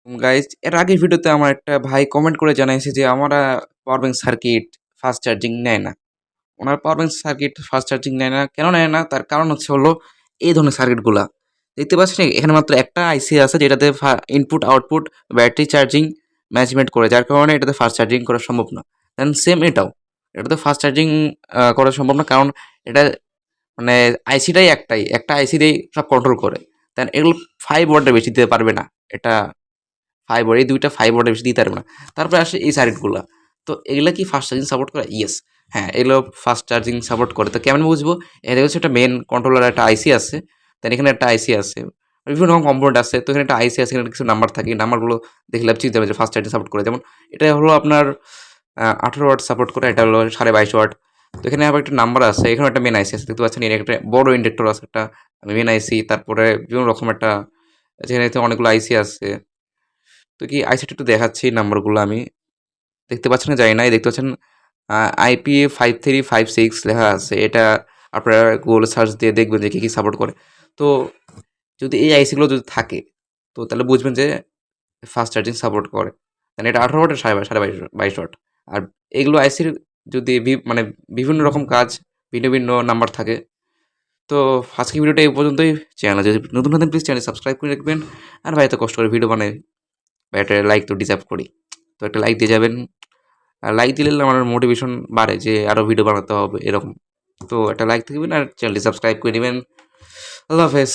Guys এর আগের ভিডিওতে আমার একটা ভাই কমেন্ট করে জানাইছে যে আমরা power bank circuit fast charging নেয় না। ওনার power bank circuit fast charging নেয় না, কেন নেয় না? তার কারণ হলো এই ধরনের সার্কিটগুলা। দেখতে পাচ্ছেন এখানে মাত্র একটা আইসি আছে যেটাতে input output battery charging management করে, যার কারণে এটাতে ফাস্ট চার্জিং করা সম্ভব না। দেন সেম এটাতে ফাস্ট চার্জিং করা সম্ভব না, কারণ এটা মানে আইসিটাই একটা আইসি দিয়েই সব কন্ট্রোল করে। দেন এগুলো 5 ওয়াটের বেশি দিতে পারবে না। এটা 5 ওয়াট, এই দুইটা 5 ওয়াটের বেশি দিতে পারবে না। তারপরে আসে এই সার্কিটগুলা। তো এগুলা কি ফাস্ট চার্জিং সাপোর্ট করে? ইয়েস, হ্যাঁ, এগুলো ফাস্ট চার্জিং সাপোর্ট করে। তো কেমন বুঝবো? এটা হচ্ছে একটা মেন কন্ট্রোলার, একটা আইসি আছে। দেন এখানে একটা আইসি আছে, বিভিন্ন রকম কম্পোনেন্ট আছে। তো এখানে একটা আইসি আছে, এখানে কিছু নাম্বার থাকে। এই নাম্বারগুলো দেখলে আপনি চিনতে পারবেন যে ফাস্ট চার্জিং সাপোর্ট করে। যেমন এটা হলো আপনার 18 ওয়াট সাপোর্ট করে, এটা হলো 22.5 ওয়াট। তো এখানে আবার একটা নাম্বার আছে, এখানে একটা মেন আইসি আছে, দেখতে পাচ্ছেন। এর একটা বড় ইন্ডাক্টর আছে, একটা মেন আইসি। তারপরে বিভিন্ন রকম একটা, যেখানে অনেকগুলো আইসি আছে। তো কি আইসিটা একটু দেখাচ্ছি, নাম্বারগুলো আমি দেখতে পাচ্ছেন না, জানি না। এই দেখতে পাচ্ছেন আইপি 5356 লেখা আছে। এটা আপনারা গুগলে সার্চ দিয়ে দেখবেন যে কী কী সাপোর্ট করে। তো যদি এই আইসিগুলো যদি থাকে, তো তাহলে বুঝবেন যে ফাস্ট চার্জিং সাপোর্ট করে। মানে এটা 18 ওয়াটের 22 ওয়াট। আর এগুলো আইসির যদি মানে বিভিন্ন রকম কাজ, ভিন্ন ভিন্ন নাম্বার থাকে। তো আজকের ভিডিওটা এই পর্যন্তই। চ্যানেল যদি নতুন হতেন প্লিজ চ্যানেল সাবস্ক্রাইব করে রাখবেন। আর ভাই এত কষ্ট করে ভিডিও বানাই, বা একটা লাইক তো ডিজার্ভ করি। তো একটা লাইক দিয়ে যাবেন। আর লাইক দিলে আমার মোটিভেশন বাড়ে যে আরও ভিডিও বানাতে হবে এরকম। তো একটা লাইক দিবেন আর চ্যানেলটি সাবস্ক্রাইব করে নেবেন। আল্লাহ হাফেজ।